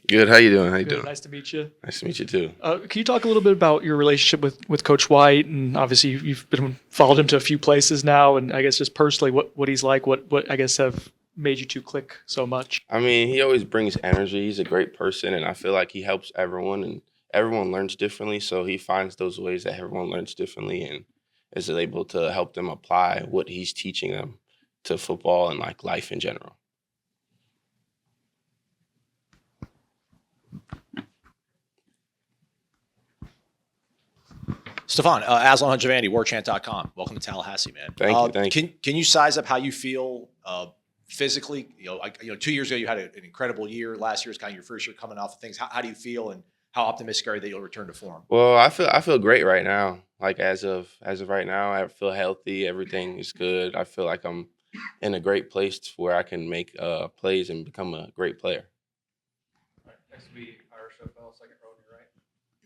Good. How you doing? How you Good. doing? Nice to meet you. Nice to meet you too. Can you talk a little bit about your relationship with Coach White? And obviously, you've been followed him to a few places now, and I guess just personally, what he's like, what I guess have made you two click so much. I mean, he always brings energy. He's a great person, and I feel like he helps everyone, and everyone learns differently. So he finds those ways that everyone learns differently, and is able to help them apply what he's teaching them to football and like life in general. Stefon, Aslan Javandi, warchant.com. Welcome to Tallahassee, man. Thank you. Thank you. Can you size up how you feel physically? 2 years ago you had an incredible year. Last year was kind of your first year coming off of things. How do you feel, and how optimistic are you that you'll return to form? Well, I feel great right now. Like as of right now, I feel healthy. Everything is good. I feel like I'm in a great place where I can make plays and become a great player. Next to be Irish FL, second row on your right.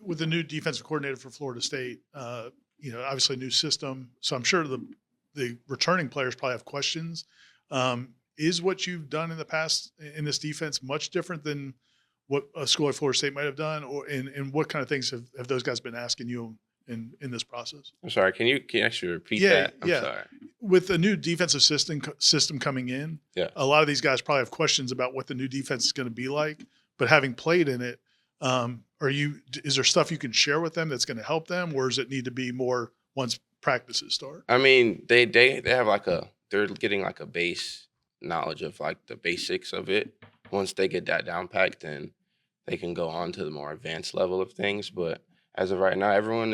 With the new defensive coordinator for Florida State, obviously a new system. So I'm sure the returning players probably have questions. Is what you've done in the past in this defense much different than what a school like Florida State might have done, and what kind of things have those guys been asking you in this process? I'm sorry. Can you actually repeat that? I'm sorry. With the new defensive system coming in, a lot of these guys probably have questions about what the new defense is going to be like. But having played in it, is there stuff you can share with them that's going to help them, or does it need to be more once practices start? I mean, they have they're getting like a base knowledge of like the basics of it. Once they get that down packed, then they can go on to the more advanced level of things. But as of right now, everyone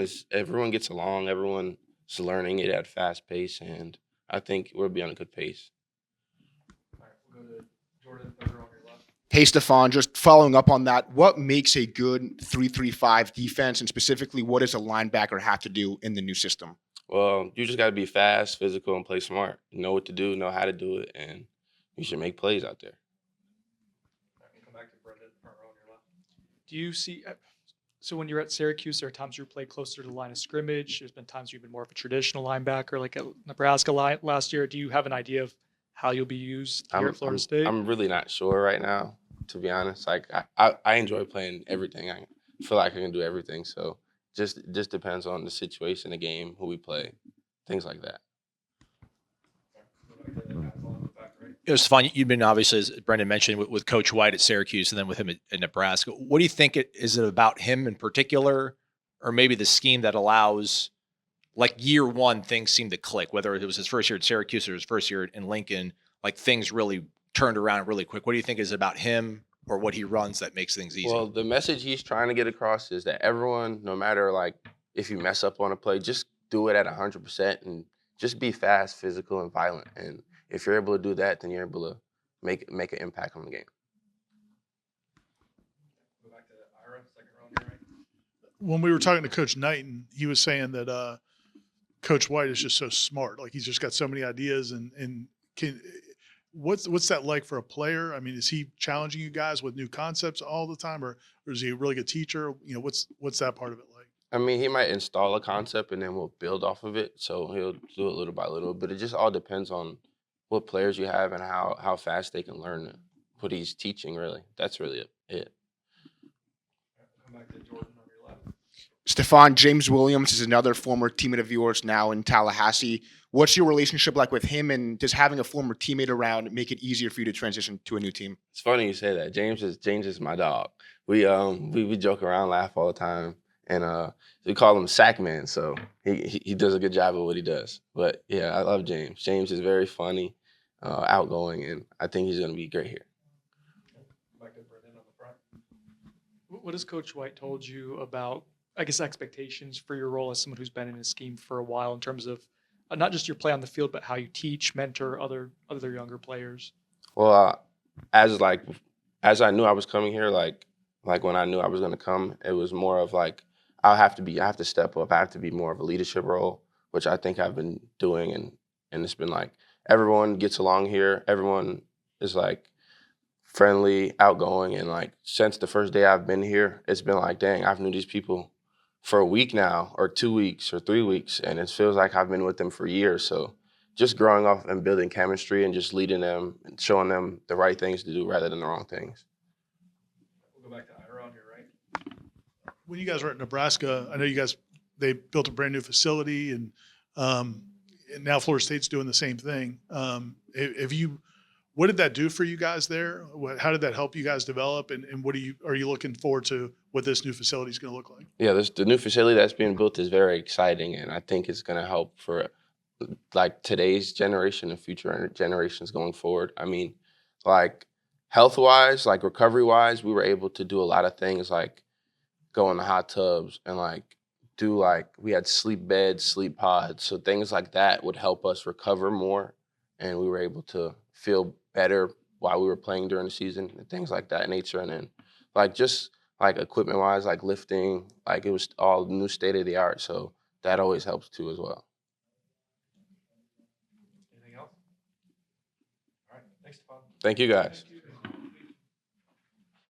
gets along. Everyone's learning it at a fast pace, and I think we'll be on a good pace. All right, we'll go to Jordan, third row on your left. Hey, Stefon, just following up on that, what makes a good 3-3-5 defense, and specifically what does a linebacker have to do in the new system? Well, you just got to be fast, physical, and play smart. Know what to do, know how to do it, and you should make plays out there. All right, come back to Brendan, front row on your left. Do you see so when you're at Syracuse, there are times you play closer to the line of scrimmage. There's been times you've been more of a traditional linebacker, like at Nebraska last year. Do you have an idea of how you'll be used here at Florida State? I'm really not sure right now, to be honest. Like I enjoy playing everything. I feel like I can do everything. So just depends on the situation, the game, who we play, things like that. Stefon, you've been obviously, as Brendan mentioned, with Coach White at Syracuse and then with him at Nebraska. What do you think is it about him in particular, or maybe the scheme that allows, like year one, things seem to click, whether it was his first year at Syracuse or his first year in Lincoln, like things really turned around really quick. What do you think is about him or what he runs that makes things easy? Well, the message he's trying to get across is that everyone, no matter like if you mess up on a play, just do it at 100% and just be fast, physical, and violent. And if you're able to do that, then you're able to make an impact on the game. Go back to Ira, second row on your right. When we were talking to Coach Knighton, he was saying that Coach White is just so smart. Like he's just got so many ideas, and what's that like for a player? I mean, is he challenging you guys with new concepts all the time, or is he a really good teacher? What's that part of it like? I mean, he might install a concept and then we'll build off of it. So he'll do it little by little, but it just all depends on what players you have and how fast they can learn what he's teaching, really. That's really it. Come back to Jordan on your left. Stefon, James Williams is another former teammate of yours now in Tallahassee. What's your relationship like with him, and does having a former teammate around make it easier for you to transition to a new team? It's funny you say that. James is my dog. We joke around, laugh all the time, and we call him Sackman. So he does a good job of what he does. But yeah, I love James. James is very funny, outgoing, and I think he's going to be great here. Back to Brendan on the front. What has Coach White told you about, I guess, expectations for your role as someone who's been in his scheme for a while in terms of not just your play on the field, but how you teach, mentor other younger players? Well, as I knew I was coming here, like when I knew I was going to come, it was more of like I have to step up. I have to be more of a leadership role, which I think I've been doing, and it's been like everyone gets along here. Everyone is like friendly, outgoing, and like since the first day I've been here, it's been like, dang, I've knew these people for a week now, or 2 weeks, or 3 weeks, and it feels like I've been with them for years. So just growing up and building chemistry and just leading them and showing them the right things to do rather than the wrong things. We'll go back when you guys were at Nebraska, I know they built a brand new facility, and now Florida State's doing the same thing. What did that do for you guys there? How did that help you guys develop? And what are you looking forward to what this new facility is going to look like? Yeah, the new facility that's being built is very exciting, and I think it's going to help for like today's generation and future generations going forward. I mean, like health-wise, like recovery-wise, we were able to do a lot of things like go in the hot tubs and like we had sleep beds, sleep pods. So things like that would help us recover more, and we were able to feel better while we were playing during the season and things like that nature. And then like just like equipment-wise, like lifting, like it was all new state-of-the-art. So that always helps too as well. Anything else? All right. Thanks, Stefon. Thank you guys.